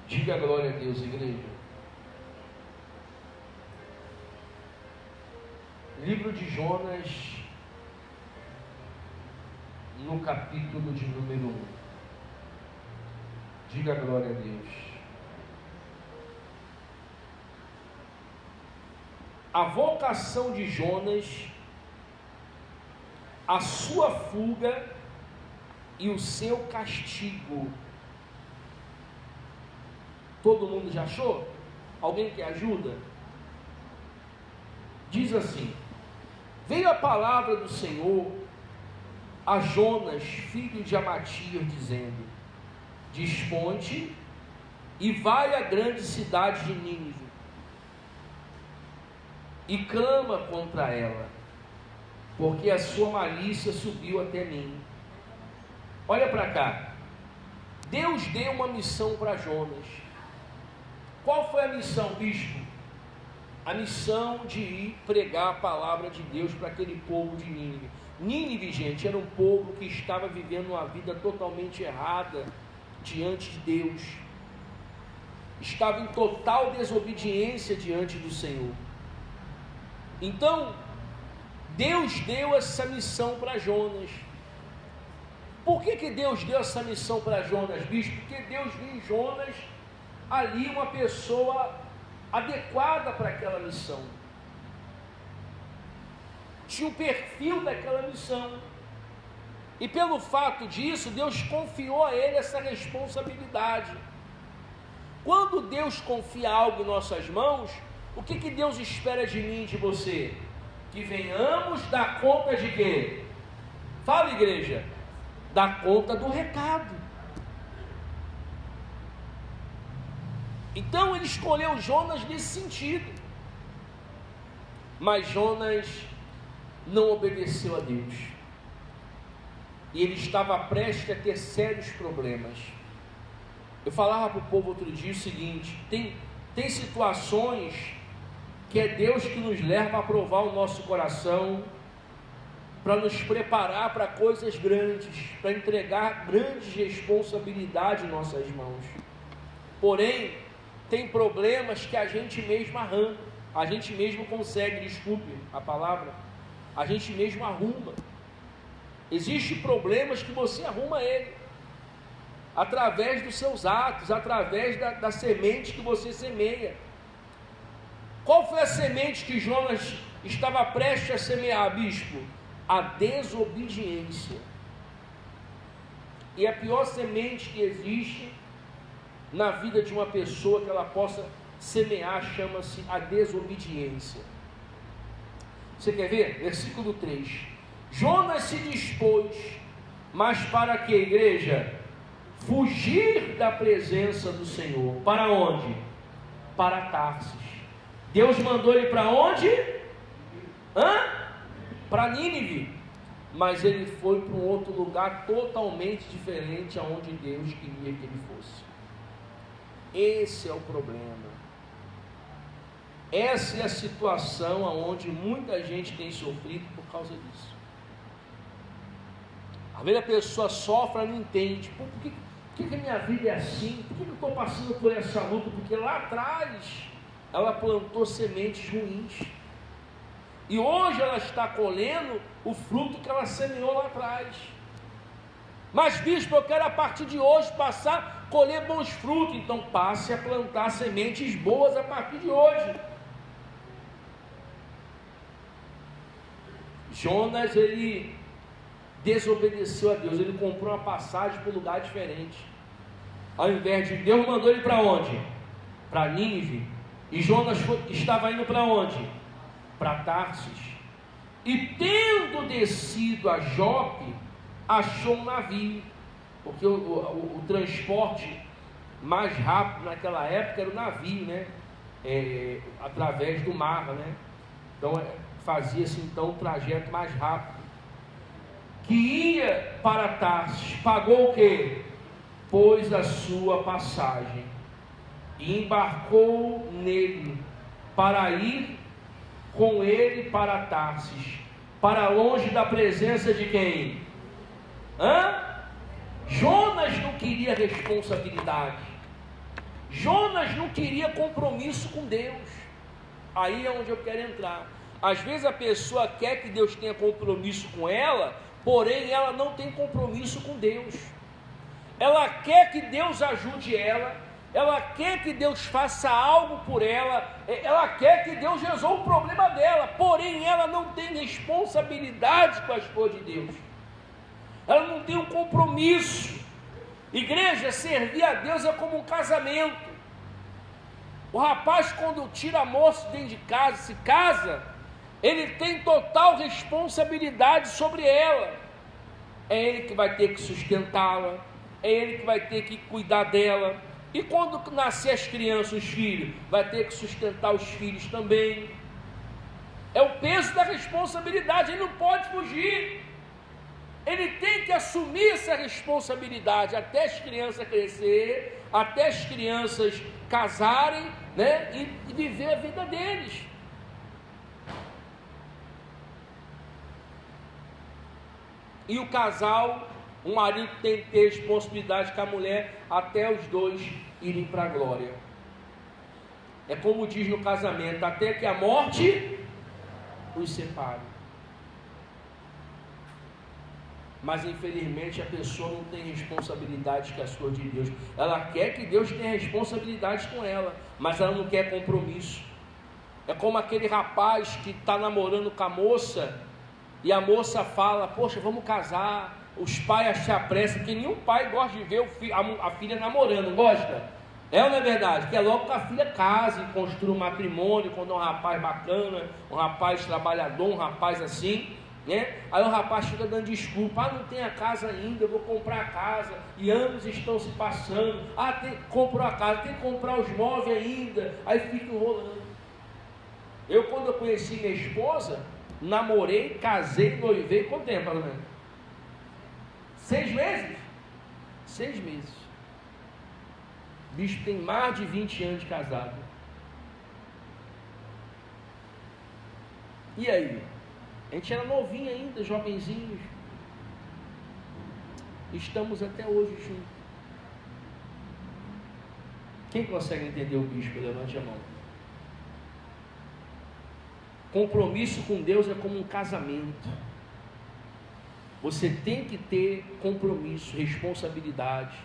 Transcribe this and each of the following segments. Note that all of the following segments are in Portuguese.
Diga glória a Deus, igreja. Livro de Jonas, no capítulo de número 1. Diga glória a Deus. A vocação de Jonas, a sua fuga e o seu castigo. Todo mundo já achou? Alguém quer ajuda? Diz assim: veio a palavra do Senhor a Jonas, filho de Amatias, dizendo: dispõe-te e vai à grande cidade de Nínive e clama contra ela, porque a sua malícia subiu até mim. Olha para cá. Deus deu uma missão para Jonas. Qual foi a missão, bispo? A missão de ir pregar a palavra de Deus para aquele povo de Nínive. Nínive, gente, era um povo que estava vivendo uma vida totalmente errada diante de Deus. Estava em total desobediência diante do Senhor. Então, Deus deu essa missão para Jonas. Por que Deus deu essa missão para Jonas, bispo? Porque Deus viu em Jonas ali uma pessoa adequada para aquela missão. Tinha o perfil daquela missão. E pelo fato disso, Deus confiou a ele essa responsabilidade. Quando Deus confia algo em nossas mãos, o que Deus espera de mim e de você? Que venhamos dar conta de quê? Fala, igreja. Dar conta do recado. Então ele escolheu Jonas nesse sentido. Mas Jonas não obedeceu a Deus. E ele estava prestes a ter sérios problemas. Eu falava para o povo outro dia o seguinte: tem situações que é Deus que nos leva a provar o nosso coração, para nos preparar para coisas grandes, para entregar grandes responsabilidades em nossas mãos. Porém, tem problemas que a gente mesmo arranca, a gente mesmo consegue, desculpe a palavra, a gente mesmo arruma. Existem problemas que você arruma ele, através dos seus atos, através da semente que você semeia. Qual foi a semente que Jonas estava prestes a semear, bispo? A desobediência. E a pior semente que existe na vida de uma pessoa que ela possa semear chama-se a desobediência. Você quer ver? Versículo 3. Jonas se dispôs, mas para que, igreja? Fugir da presença do Senhor. Para onde? Para Tarsis. Deus mandou ele para onde? Para Nínive. Mas ele foi para um outro lugar totalmente diferente aonde Deus queria que ele fosse. Esse é o problema. Essa é a situação onde muita gente tem sofrido por causa disso. Às vezes a pessoa sofre e não entende. Por que a minha vida é assim? Por que eu estou passando por essa luta? Porque lá atrás ela plantou sementes ruins. E hoje ela está colhendo o fruto que ela semeou lá atrás. Mas, bispo, eu quero a partir de hoje passar a colher bons frutos. Então passe a plantar sementes boas a partir de hoje. Jonas, ele desobedeceu a Deus. Ele comprou uma passagem para um lugar diferente. Ao invés de Deus, mandou ele para onde? Para Nínive. E Jonas estava indo para onde? Para Tarsis. E tendo descido a Jope, achou um navio, porque o transporte mais rápido naquela época era o navio, né? Através do mar, né? Então fazia-se então um trajeto mais rápido, que ia para Tarsis. Pagou o quê? Pôs a sua passagem e embarcou nele para ir com ele para Tarsis, para longe da presença de quem? Jonas não queria responsabilidade. Jonas não queria compromisso com Deus. Aí é onde eu quero entrar. Às vezes a pessoa quer que Deus tenha compromisso com ela, porém ela não tem compromisso com Deus. Ela quer que Deus ajude ela quer que Deus faça algo por ela quer que Deus resolva o problema dela, porém ela não tem responsabilidade com as coisas de Deus. Ela não tem um compromisso. Igreja, servir a Deus é como um casamento. O rapaz, quando tira a moça dentro de casa, se casa, ele tem total responsabilidade sobre ela. É ele que vai ter que sustentá-la, é ele que vai ter que cuidar dela. E quando nascer as crianças, os filhos, vai ter que sustentar os filhos também. É o peso da responsabilidade, ele não pode fugir. Ele tem que assumir essa responsabilidade até as crianças crescerem, até as crianças casarem, né, e viver a vida deles. E o casal, o marido tem que ter responsabilidade com a mulher até os dois irem para a glória. É como diz no casamento, até que a morte os separe. Mas infelizmente a pessoa não tem responsabilidade com as coisas de Deus. Ela quer que Deus tenha responsabilidade com ela, mas ela não quer compromisso. É como aquele rapaz que está namorando com a moça, e a moça fala, poxa, vamos casar. Os pais se apressam, que nenhum pai gosta de ver a filha namorando, não gosta? É ou não é verdade? Quer logo que a filha case, construa um matrimônio, quando é um rapaz bacana, um rapaz trabalhador, um rapaz assim, né? Aí o rapaz fica dando desculpa, não tem a casa ainda, eu vou comprar a casa, e anos estão se passando, comprou a casa, tem que comprar os móveis ainda, aí fica enrolando. Quando eu conheci minha esposa, namorei, casei, noivei, quanto tempo, pelo menos? 6 meses? 6 meses. O bicho tem mais de 20 anos de casado. E aí? A gente era novinho ainda, jovenzinhos. Estamos até hoje juntos. Quem consegue entender o bispo? Levante a mão. Compromisso com Deus é como um casamento. Você tem que ter compromisso, responsabilidade.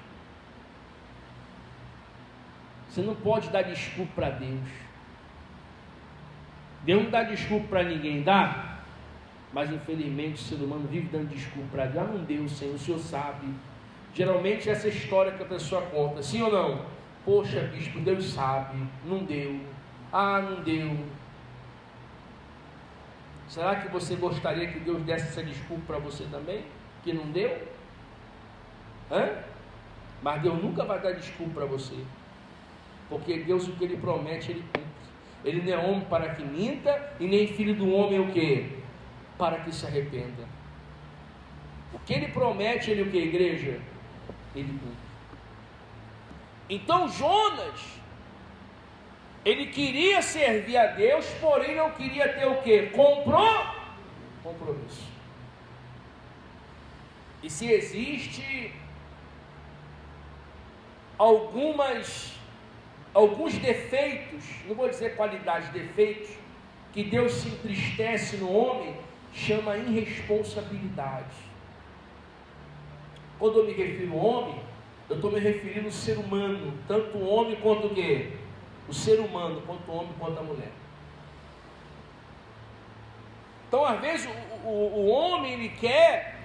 Você não pode dar desculpa para Deus. Deus não dá desculpa para ninguém, dá? Mas infelizmente o ser humano vive dando desculpa para Deus. Não deu, Senhor, o Senhor sabe. Geralmente essa história que a pessoa conta, sim ou não? Poxa, bispo, Deus sabe, não deu. Não deu. Será que você gostaria que Deus desse essa desculpa para você também? Que não deu? Mas Deus nunca vai dar desculpa para você. Porque Deus, o que Ele promete, Ele cumpre. Ele não é homem para que minta, e nem filho do homem o quê? Para que se arrependa. O que Ele promete, Ele o que, igreja? Ele cumpre. Então Jonas, ele queria servir a Deus, porém não queria ter o quê? Compromisso. E se existe alguns defeitos, não vou dizer qualidades, defeitos, que Deus se entristece no homem, chama irresponsabilidade. Quando eu me refiro ao homem, eu estou me referindo ao ser humano, tanto o homem quanto o quê? O ser humano, quanto o homem quanto a mulher. Então, às vezes, o homem, ele quer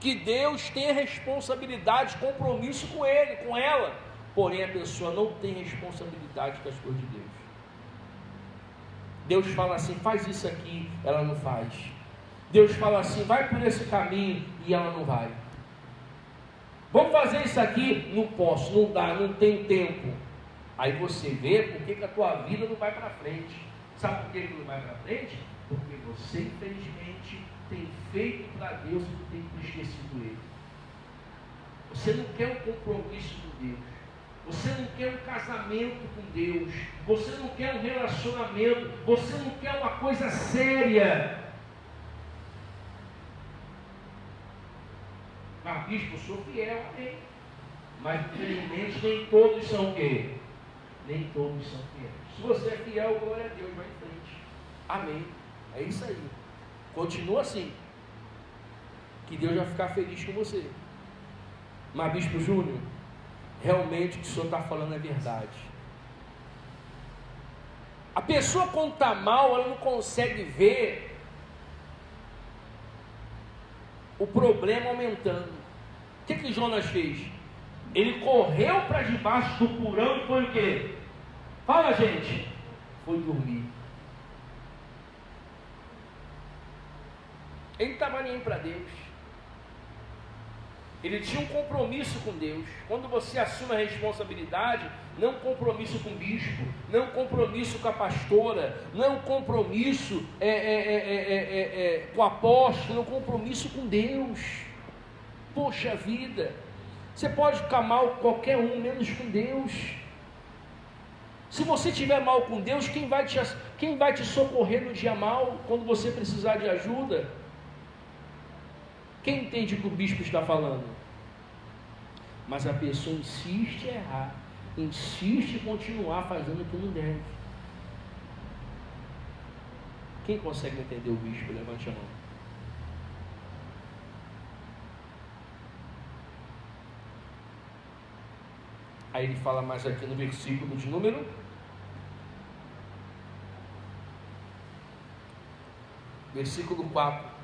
que Deus tenha responsabilidade, compromisso com ele, com ela. Porém, a pessoa não tem responsabilidade com as coisas de Deus. Deus fala assim, faz isso aqui, ela não faz. Deus fala assim, vai por esse caminho, e ela não vai. Vamos fazer isso aqui? Não posso, não dá, não tenho tempo. Aí você vê por que a tua vida não vai para frente. Sabe por que não vai para frente? Porque você, infelizmente, tem feito para Deus e tem esquecido Ele. Você não quer um compromisso com Deus. Você não quer um casamento com Deus. Você não quer um relacionamento. Você não quer uma coisa séria. Mas bispo, eu sou fiel, amém. Mas infelizmente nem todos são o quê? nem todos são fiéis. Se você é fiel, glória a Deus, vai em frente. Amém. É isso aí. Continua assim, que Deus vai ficar feliz com você. Mas, Bispo Júnior, realmente o que o senhor está falando é verdade. A pessoa quando está mal, ela não consegue ver o problema aumentando. O que Jonas fez? Ele correu para debaixo do porão e foi o quê? Fala, gente. Foi dormir. Ele não estava nem para Deus. Ele tinha um compromisso com Deus. Quando você assume a responsabilidade, não um compromisso com o bispo, não um compromisso com a pastora, não é um compromisso com o apóstolo, é um compromisso com Deus. Poxa vida, você pode ficar mal com qualquer um, menos com Deus. Se você estiver mal com Deus, quem vai te socorrer no dia mal, quando você precisar de ajuda? Quem entende o que o bispo está falando? Mas a pessoa insiste em errar, insiste em continuar fazendo o que não deve. Quem consegue entender o bispo? Levante a mão. Aí ele fala mais aqui no versículo de número versículo 4.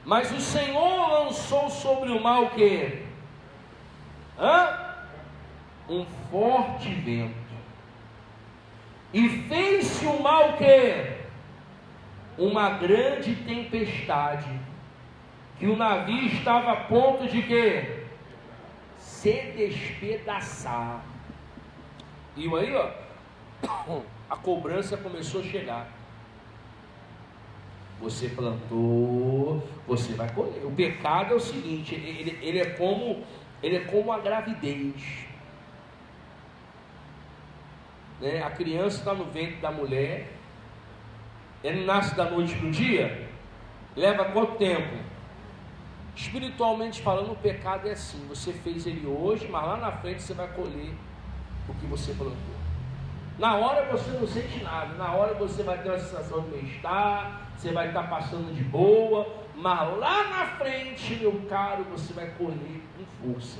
Mas o Senhor lançou sobre o mal o quê? Um forte vento. E fez-se o mal o quê? Uma grande tempestade. Que o navio estava a ponto de quê? Se despedaçar. E aí, a cobrança começou a chegar. Você plantou, você vai colher. O pecado é o seguinte, ele é como a gravidez. Né? A criança está no ventre da mulher, ele nasce da noite para o dia, leva quanto tempo? Espiritualmente falando, o pecado é assim, você fez ele hoje, mas lá na frente você vai colher o que você plantou. Na hora você não sente nada, na hora você vai ter uma sensação de bem-estar, você vai estar passando de boa, mas lá na frente, meu caro, você vai colher com força.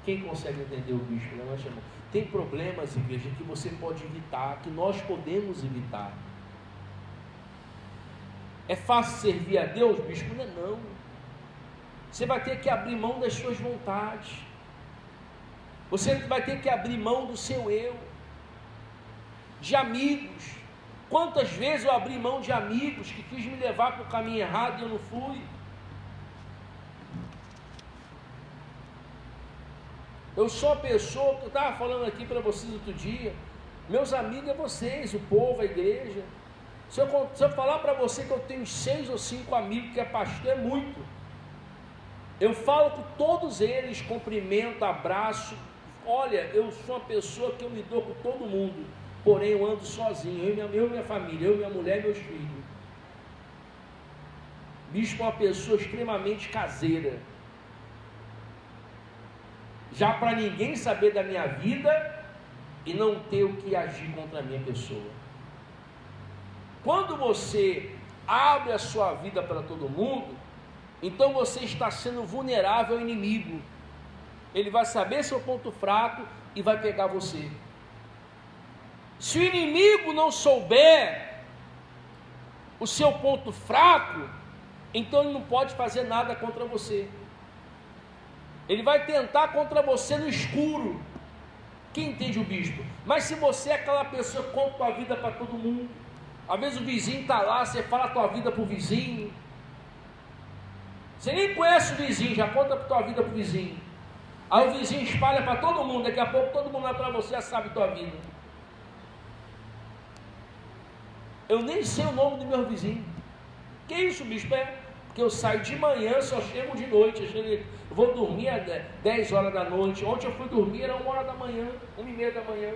Quem consegue entender o bispo? Levante a mão. Tem problemas, igreja, que você pode evitar, que nós podemos evitar. É fácil servir a Deus, bispo? Não é não. Você vai ter que abrir mão das suas vontades. Você vai ter que abrir mão do seu eu. De amigos. Quantas vezes eu abri mão de amigos que quis me levar para o caminho errado e eu não fui? Eu sou a pessoa que eu estava falando aqui para vocês outro dia. Meus amigos é vocês, o povo, a igreja. Se eu falar para você que eu tenho 6 ou 5 amigos que é pastor, é muito. Eu falo com todos eles, cumprimento, abraço. Olha, eu sou uma pessoa que eu me dou com todo mundo. Porém eu ando sozinho, eu e minha família, eu e minha mulher e meus filhos. Bispo é uma pessoa extremamente caseira. Já para ninguém saber da minha vida e não ter o que agir contra a minha pessoa. Quando você abre a sua vida para todo mundo, então você está sendo vulnerável ao inimigo. Ele vai saber seu ponto fraco e vai pegar você. Se o inimigo não souber o seu ponto fraco, então ele não pode fazer nada contra você. Ele vai tentar contra você no escuro. Quem entende o bispo? Mas se você é aquela pessoa que conta a tua vida para todo mundo, às vezes o vizinho está lá, você fala a tua vida para o vizinho, você nem conhece o vizinho, já conta a tua vida para o vizinho, aí o vizinho espalha para todo mundo, daqui a pouco todo mundo vai para você, já sabe a tua vida. Eu nem sei o nome do meu vizinho. Que isso, bispo? Porque eu saio de manhã, só chego de noite. Eu vou dormir às 10 horas da noite. Ontem eu fui dormir, era 1 hora da manhã, 1h30 da manhã.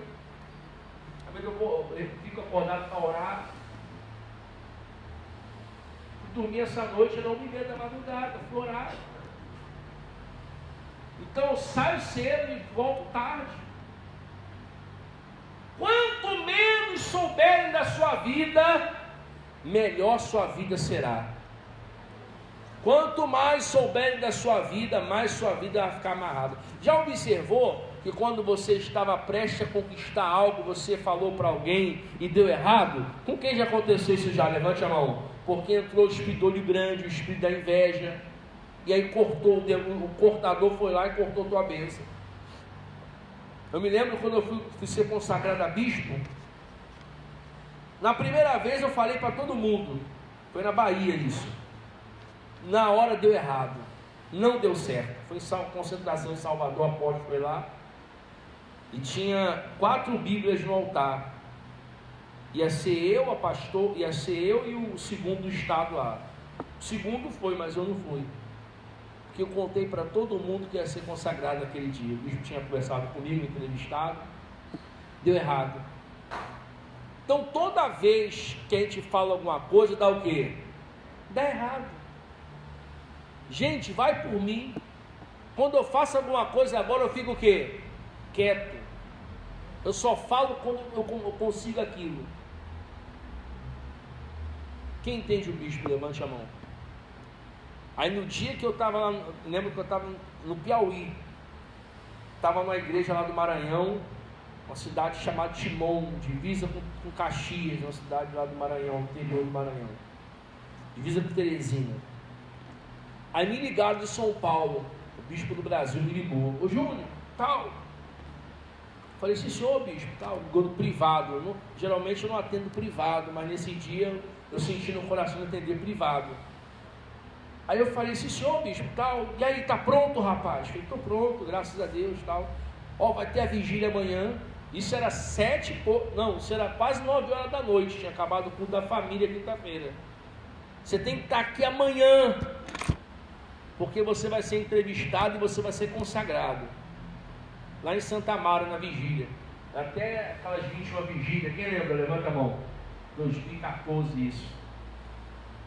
Às vezes eu fico acordado para orar. Fui dormir essa noite, era 1h30 da madrugada, fui orar. Então eu saio cedo e volto tarde. Quanto menos souberem da sua vida, melhor sua vida será. Quanto mais souberem da sua vida, mais sua vida vai ficar amarrada. Já observou que quando você estava prestes a conquistar algo, você falou para alguém e deu errado? Com quem já aconteceu isso já? Levante a mão. Porque entrou o espírito do olho grande, o espírito da inveja, e aí cortou, o cortador foi lá e cortou tua bênção. Eu me lembro quando eu fui ser consagrado a bispo, na primeira vez eu falei para todo mundo, foi na Bahia isso, na hora deu errado, não deu certo, foi em concentração em Salvador, a apóstolo foi lá, e tinha 4 bíblias no altar, ia ser eu, a pastor, ia ser eu e o segundo do estado lá, o segundo foi, mas eu não fui, porque eu contei para todo mundo que ia ser consagrado naquele dia, o bispo tinha conversado comigo, entrevistado, deu errado. Então toda vez que a gente fala alguma coisa, dá o quê? Dá errado. Gente, vai por mim. Quando eu faço alguma coisa agora, eu fico o quê? Quieto. Eu só falo quando eu consigo aquilo. Quem entende o bispo? Levante a mão. Aí no dia que eu estava lá, lembro que eu estava no Piauí, estava numa igreja lá do Maranhão, uma cidade chamada Timon, divisa com Caxias, uma cidade lá do Maranhão, interior do Maranhão, divisa com Teresina. Aí me ligaram de São Paulo, o bispo do Brasil me ligou, ô Júnior, tal. Falei, sim senhor bispo, tal, ligou no privado. Geralmente eu não atendo privado, mas nesse dia eu senti no coração atender privado. Aí eu falei, sim senhor bispo, tal, e aí, tá pronto rapaz? Falei, tô pronto, graças a Deus, tal. Ó, vai ter a vigília amanhã. Isso era isso era quase 9 horas da noite, tinha acabado o culto da família quinta-feira. Você tem que estar aqui amanhã, porque você vai ser entrevistado e você vai ser consagrado, lá em Santa Amaro, na vigília, até aquelas 21 vigílias, quem lembra? Levanta a mão, 2014 isso.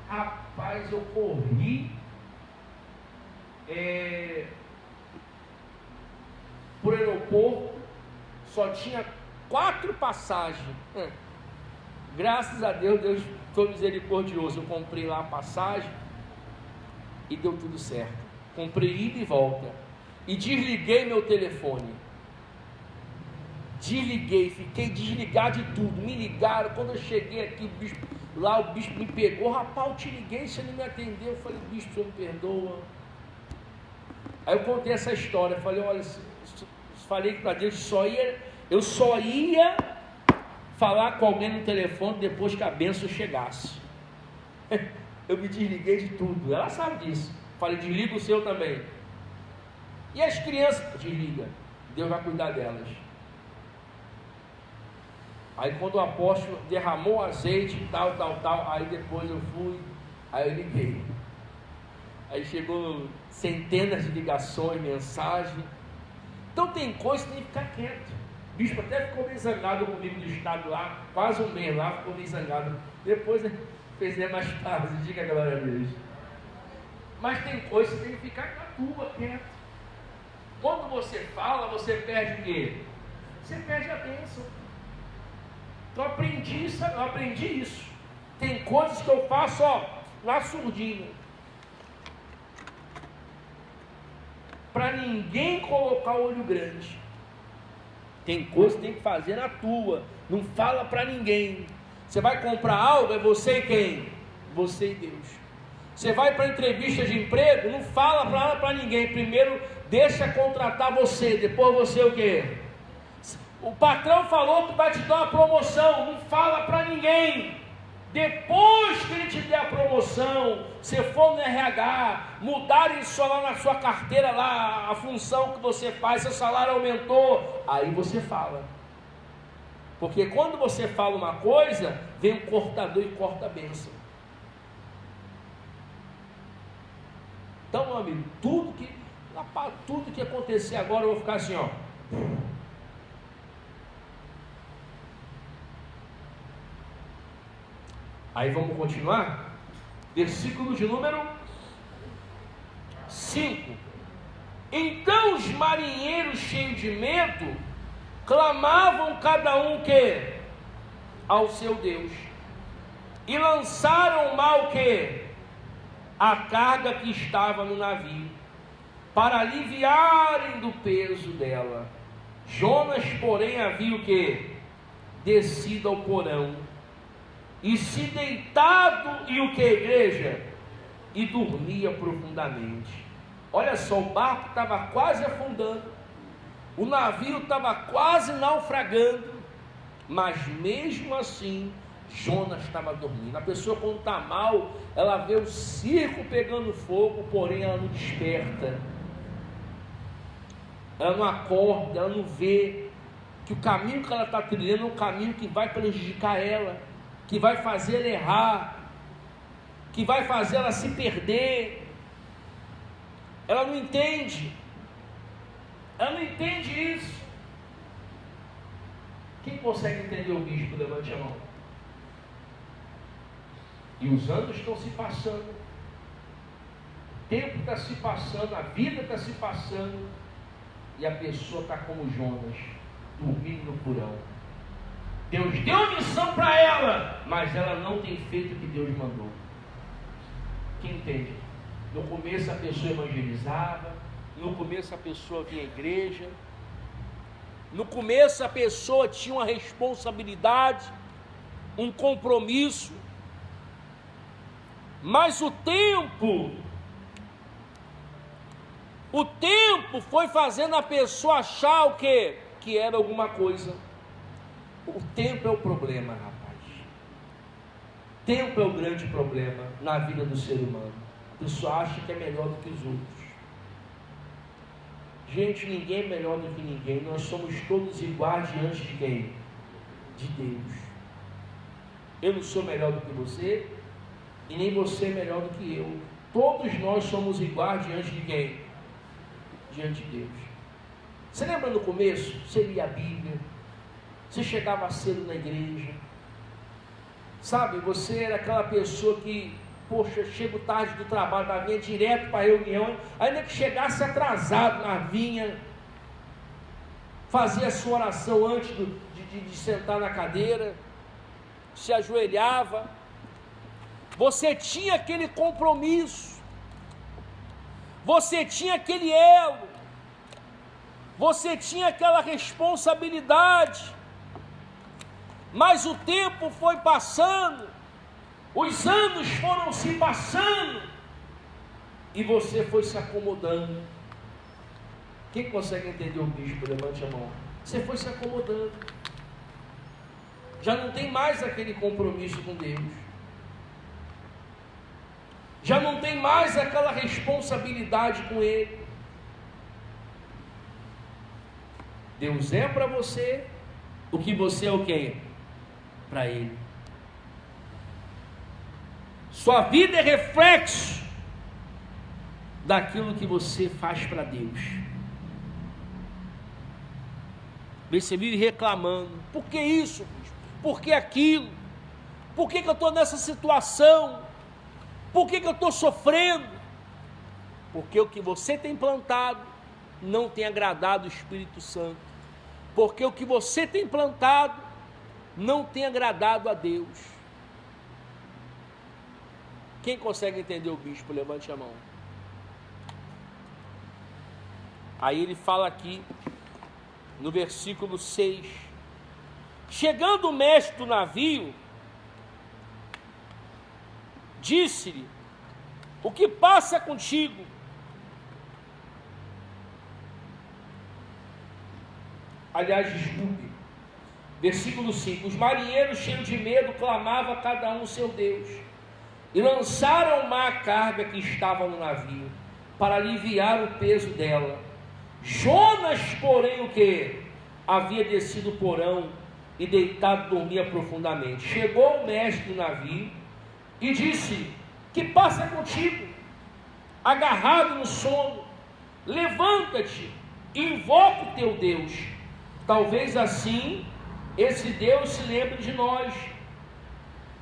Rapaz, eu corri por aeroporto, só tinha 4 passagens. Graças a Deus, Deus foi misericordioso. Eu comprei lá a passagem e deu tudo certo. Comprei ida e volta e desliguei meu telefone. Desliguei, fiquei desligado de tudo. Me ligaram, quando eu cheguei aqui, o bispo me pegou. Rapaz, eu te liguei, você não me atendeu. Eu falei, bispo, o senhor me perdoa. Aí eu contei essa história. Falei, olha, falei para Deus, eu só ia falar com alguém no telefone depois que a bênção chegasse. Eu me desliguei de tudo, ela sabe disso. Falei, desliga o seu também. E as crianças, desliga, Deus vai cuidar delas. Aí quando o apóstolo derramou azeite, tal, aí depois eu fui, aí eu liguei. Aí chegou centenas de ligações, mensagens. Então tem coisa que tem que ficar quieto. O bispo até ficou meio zangado comigo do estado lá, quase um mês lá, ficou meio zangado. Depois fez mais tarde, diga a glória a Deus. Mas tem coisa que tem que ficar na tua, quieto. Quando você fala, você perde o quê? Você perde a bênção. Então eu aprendi isso. Tem coisas que eu faço, na surdina. Para ninguém colocar o olho grande. Tem coisa que tem que fazer na tua. Não fala para ninguém. Você vai comprar algo, é você e quem? Você e Deus. Você vai para entrevista de emprego, não fala para ninguém. Primeiro deixa contratar você, depois você o quê? O patrão falou que vai te dar uma promoção, não fala para ninguém. Depois que ele te der a promoção, você for no RH, mudarem só lá na sua carteira, lá a função que você faz, seu salário aumentou, aí você fala. Porque quando você fala uma coisa, vem um cortador e corta a bênção. Então, meu amigo, tudo que acontecer agora, eu vou ficar assim, Aí vamos continuar? Versículo de número 5. Então os marinheiros, cheios de medo, clamavam cada um que ao seu Deus, e lançaram mal que a carga que estava no navio, para aliviarem do peso dela. Jonas, porém, havia o que? Descido ao porão, e se deitado, e o que, igreja? E dormia profundamente. Olha só, o barco estava quase afundando, o navio estava quase naufragando, mas mesmo assim, Jonas estava dormindo. A pessoa, quando está mal, ela vê o circo pegando fogo, porém ela não desperta, ela não acorda, ela não vê que o caminho que ela está trilhando é um caminho que vai prejudicar ela, que vai fazer ela errar, que vai fazer ela se perder. Ela não entende, isso. Quem consegue entender o bispo? Levante a mão. E os anos estão se passando, o tempo está se passando, a vida está se passando, e a pessoa está como Jonas, dormindo no porão. Deus deu missão para ela, mas ela não tem feito o que Deus mandou. Quem entende? No começo a pessoa evangelizava, no começo a pessoa vinha à igreja, no começo a pessoa tinha uma responsabilidade, um compromisso, mas o tempo foi fazendo a pessoa achar o quê? Que era alguma coisa. O tempo é o problema, rapaz. Tempo é o grande problema na vida do ser humano. A pessoa acha que é melhor do que os outros. Gente, ninguém é melhor do que ninguém. Nós somos todos iguais diante de quem? De Deus. Eu não sou melhor do que você, e nem você é melhor do que eu. Todos nós somos iguais diante de quem? Diante de Deus. Você lembra no começo? Você lia a Bíblia, você chegava cedo na igreja, sabe? Você era aquela pessoa que, poxa, chego tarde do trabalho, vinha direto para a reunião, ainda que chegasse atrasado, vinha, fazia a sua oração antes de sentar na cadeira, se ajoelhava. Você tinha aquele compromisso, você tinha aquele elo, você tinha aquela responsabilidade, mas o tempo foi passando, os anos foram se passando, e você foi se acomodando. Quem consegue entender o bispo? Levante a mão. Você foi se acomodando, já não tem mais aquele compromisso com Deus, já não tem mais aquela responsabilidade com Ele. Deus é para você o que você é o quê? Para Ele. Sua vida é reflexo daquilo que você faz para Deus. Você vive reclamando: por que isso? Por que aquilo? Por que eu estou nessa situação? Por que eu estou sofrendo? Porque o que você tem plantado não tem agradado o Espírito Santo. Porque o que você tem plantado não tem agradado a Deus. Quem consegue entender o bispo? Levante a mão. Aí ele fala aqui, no versículo 6. Chegando o mestre do navio, disse-lhe: o que passa contigo? Aliás, desculpe, versículo 5: os marinheiros, cheios de medo, clamavam a cada um o seu Deus, e lançaram ao mar a carga que estava no navio, para aliviar o peso dela. Jonas, porém, o que? Havia descido o porão, e deitado dormia profundamente. Chegou o mestre do navio, e disse: que passa contigo? Agarrado no sono, levanta-te, e invoca o teu Deus. Talvez assim esse Deus se lembre de nós,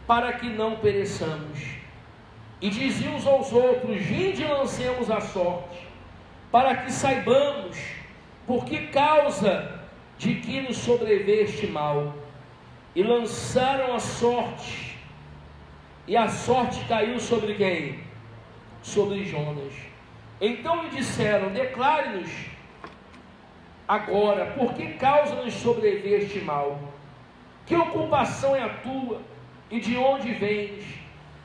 para que não pereçamos. E diziam uns aos outros: vinde e lancemos a sorte. para que saibamos por que causa de que nos sobreveio este mal. E lançaram a sorte, e a sorte caiu sobre quem? Sobre Jonas. Então lhe disseram: declare-nos agora, por que causa nos sobreveio este mal? Que ocupação é a tua? E de onde vens?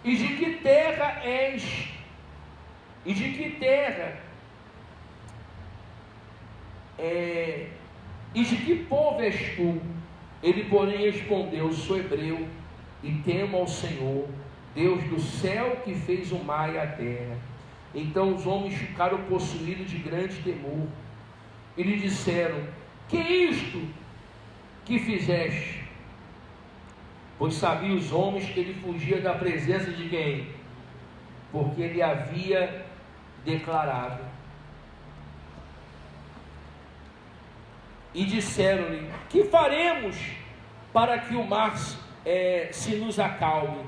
E de que terra és? E de que terra? E de que povo és tu? Ele, porém, respondeu: sou hebreu, e temo ao Senhor, Deus do céu, que fez o mar e a terra. Então os homens ficaram possuídos de grande temor, e lhe disseram: que é isto que fizeste? Pois sabiam os homens que ele fugia da presença de quem? Porque ele havia declarado. E disseram-lhe: que faremos para que o mar se nos acalme?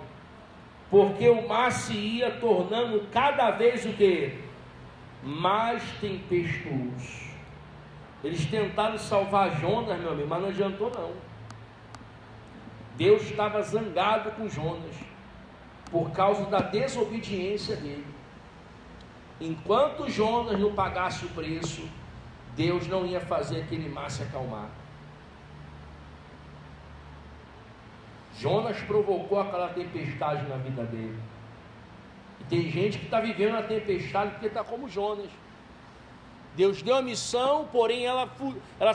Porque o mar se ia tornando cada vez o que? Mais tempestuoso. Eles tentaram salvar Jonas, meu amigo, mas não adiantou não. Deus estava zangado com Jonas, por causa da desobediência dele. Enquanto Jonas não pagasse o preço, Deus não ia fazer aquele mar se acalmar. Jonas provocou aquela tempestade na vida dele. E tem gente que está vivendo a tempestade porque está como Jonas. Deus deu a missão, porém ela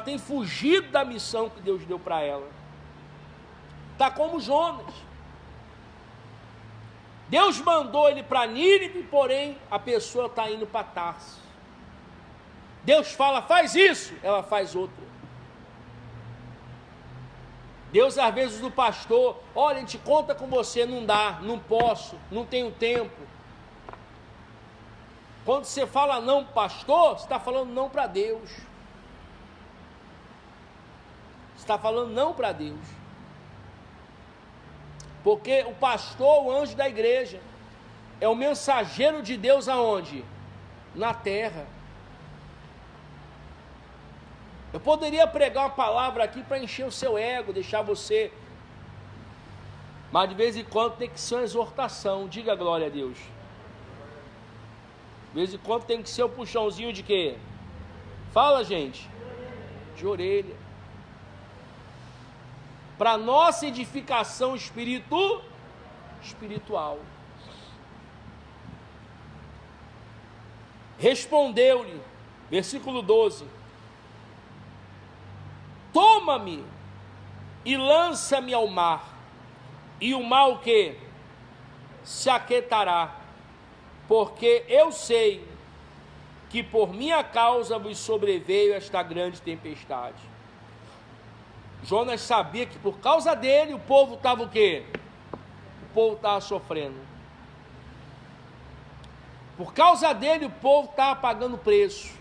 tem fugido da missão que Deus deu para ela. Está como Jonas. Deus mandou ele para Nínive, porém a pessoa está indo para Tarso. Deus fala: faz isso, ela faz outra. Deus às vezes do pastor: olha, a gente conta com você, não dá, não posso, não tenho tempo. Quando você fala não pastor, você está falando não para Deus. Você está falando não para Deus. Porque o pastor, o anjo da igreja, é o mensageiro de Deus aonde? Na terra. Eu poderia pregar uma palavra aqui para encher o seu ego, deixar você, mas de vez em quando tem que ser uma exortação. Diga glória a Deus. De vez em quando tem que ser um puxãozinho de quê? Fala, gente. De orelha. Para nossa edificação espiritual. Respondeu-lhe, versículo 12: toma-me e lança-me ao mar, e o mar o quê? Se aquietará, porque eu sei que por minha causa vos sobreveio esta grande tempestade. Jonas sabia que por causa dele o povo estava o quê? O povo estava sofrendo. Por causa dele o povo estava pagando preço.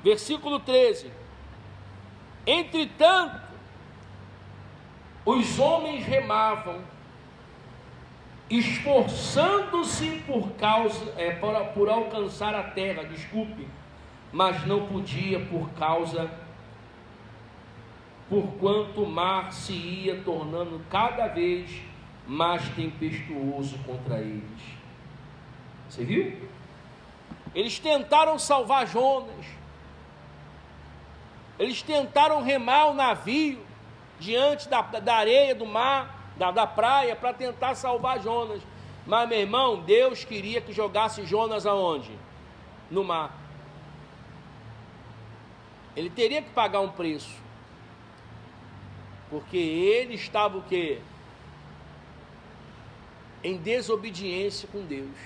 Versículo 13: entretanto, os homens remavam, esforçando-se por alcançar a terra, mas não podia porquanto o mar se ia tornando cada vez mais tempestuoso contra eles. Você viu? Eles tentaram salvar Jonas. Eles tentaram remar o navio diante da areia do mar, da praia, para tentar salvar Jonas. Mas, meu irmão, Deus queria que jogasse Jonas aonde? No mar. Ele teria que pagar um preço. Porque ele estava o quê? Em desobediência com Deus.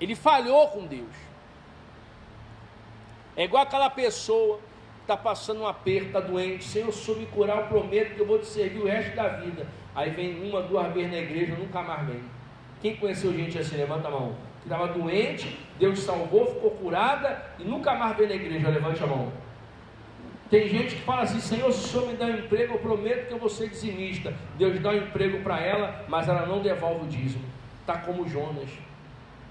Ele falhou com Deus. É igual aquela pessoa que está passando um aperto, está doente. Senhor, se eu me curar, eu prometo que eu vou te servir o resto da vida. Aí vem 1, 2 vezes na igreja, nunca mais vem. Quem conheceu gente assim? Levanta a mão. Que estava doente, Deus salvou, ficou curada e nunca mais veio na igreja. Levante a mão. Tem gente que fala assim: Senhor, se o Senhor me dá um emprego, eu prometo que eu vou ser dizimista. Deus dá um emprego para ela, mas ela não devolve o dízimo. Está como Jonas,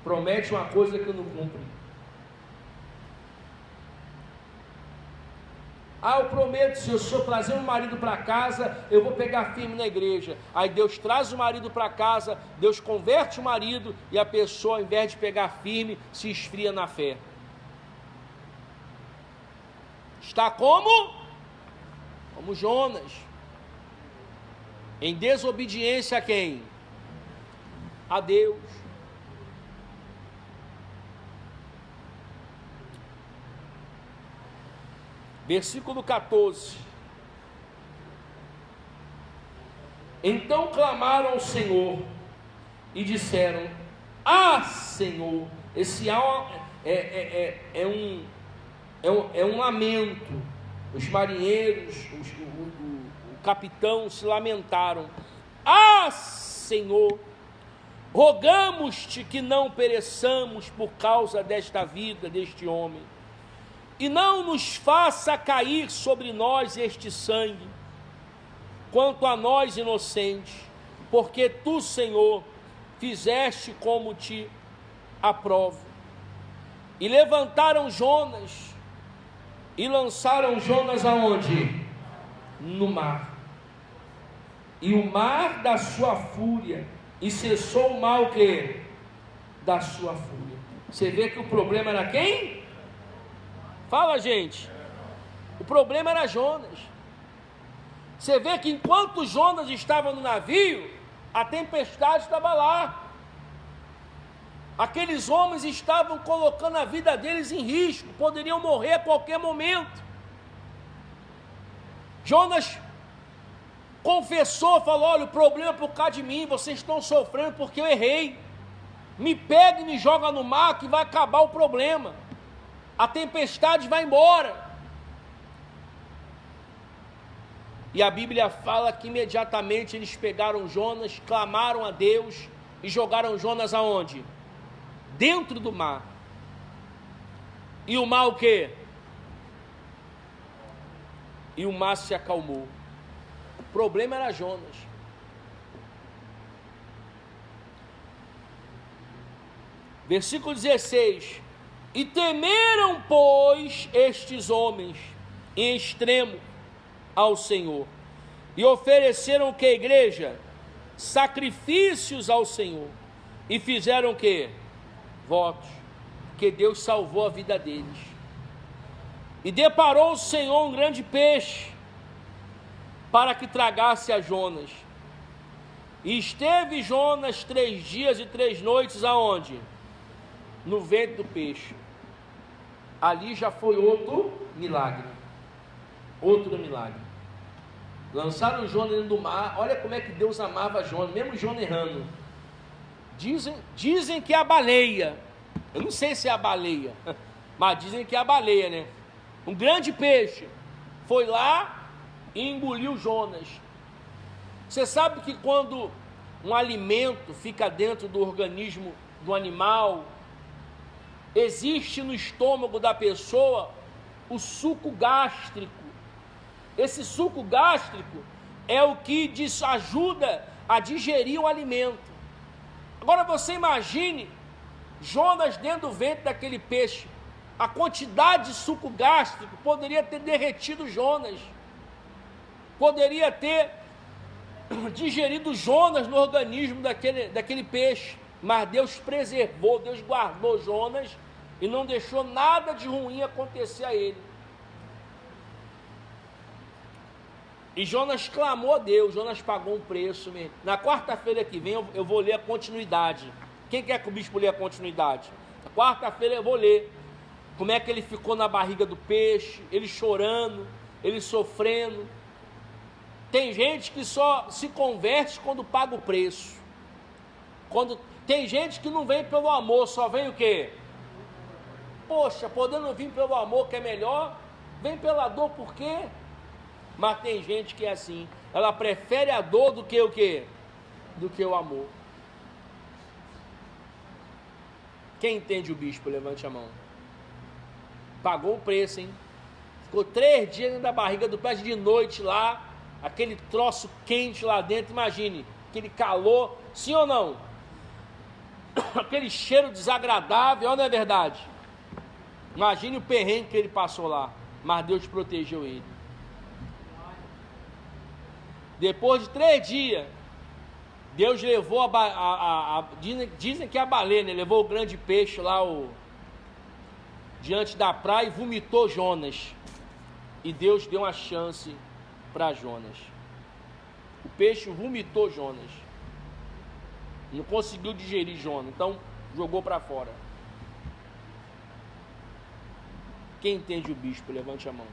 promete uma coisa que não cumpre. Ah, eu prometo, se o Senhor trazer um marido para casa, eu vou pegar firme na igreja. Aí Deus traz o marido para casa, Deus converte o marido, e a pessoa, ao invés de pegar firme, se esfria na fé. Está como Jonas, em desobediência a quem? A Deus. Versículo 14. Então clamaram ao Senhor e disseram: Ah, Senhor. Esse é um lamento. Os marinheiros, o capitão se lamentaram. Ah, Senhor, rogamos-te que não pereçamos por causa desta vida, deste homem, e não nos faça cair sobre nós este sangue, quanto a nós inocentes, porque tu, Senhor, fizeste como te aprovo. E levantaram Jonas, e lançaram Jonas aonde? No mar. E o mar da sua fúria, e cessou o mar o quê? Da sua fúria. Você vê que o problema era quem? Fala, gente. O problema era Jonas. Você vê que enquanto Jonas estava no navio, a tempestade estava lá. Aqueles homens estavam colocando a vida deles em risco, poderiam morrer a qualquer momento. Jonas confessou, falou: olha, o problema é por causa de mim, vocês estão sofrendo porque eu errei. Me pega e me joga no mar que vai acabar o problema. A tempestade vai embora. E a Bíblia fala que imediatamente eles pegaram Jonas, clamaram a Deus e jogaram Jonas aonde? Dentro do mar. E o mar o quê? E o mar se acalmou. O problema era Jonas. Versículo 16. E temeram, pois, estes homens em extremo ao Senhor, e ofereceram o que, igreja? Sacrifícios ao Senhor, e fizeram o que? Votos, que Deus salvou a vida deles. E deparou o Senhor um grande peixe, para que tragasse a Jonas. E esteve Jonas 3 dias e 3 noites aonde? No ventre do peixe. Ali já foi outro milagre. Outro milagre. Lançaram Jonas dentro do mar. Olha como é que Deus amava Jonas, mesmo Jonas errando. Dizem que é a baleia. Eu não sei se é a baleia, mas dizem que é a baleia, né? Um grande peixe foi lá e engoliu Jonas. Você sabe que quando um alimento fica dentro do organismo do animal, existe no estômago da pessoa o suco gástrico. Esse suco gástrico é o que ajuda a digerir o alimento. Agora você imagine Jonas dentro do ventre daquele peixe. A quantidade de suco gástrico poderia ter derretido Jonas, poderia ter digerido Jonas no organismo daquele peixe. Mas Deus preservou, Deus guardou Jonas e não deixou nada de ruim acontecer a ele. E Jonas clamou a Deus, Jonas pagou um preço mesmo. Na quarta-feira que vem eu vou ler a continuidade. Quem quer que o bispo lê a continuidade? Na quarta-feira eu vou ler como é que ele ficou na barriga do peixe, ele chorando, ele sofrendo. Tem gente que só se converte quando paga o preço. Tem gente que não vem pelo amor, só vem o quê? Poxa, podendo vir pelo amor que é melhor, vem pela dor por quê? Mas tem gente que é assim, ela prefere a dor do que o quê? Do que o amor. Quem entende o bispo, levante a mão. Pagou o preço, hein? Ficou 3 dias dentro da barriga do peixe, de noite lá, aquele troço quente lá dentro, imagine, aquele calor, sim ou não? Aquele cheiro desagradável, não é verdade? Imagine o perrengue que ele passou lá, mas Deus protegeu ele. Depois de 3 dias, Deus levou dizem que a baleia, levou o grande peixe lá diante da praia e vomitou Jonas. E Deus deu uma chance para Jonas. O peixe vomitou Jonas. Não conseguiu digerir Jonas, então jogou para fora. Quem entende o bispo, levante a mão.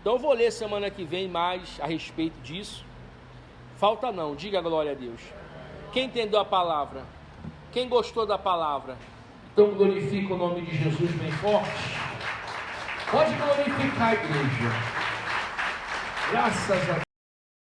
Então eu vou ler semana que vem mais a respeito disso. Falta não, diga a glória a Deus. Quem entendeu a palavra? Quem gostou da palavra? Então glorifica o nome de Jesus bem forte. Pode glorificar a igreja. Graças a Deus.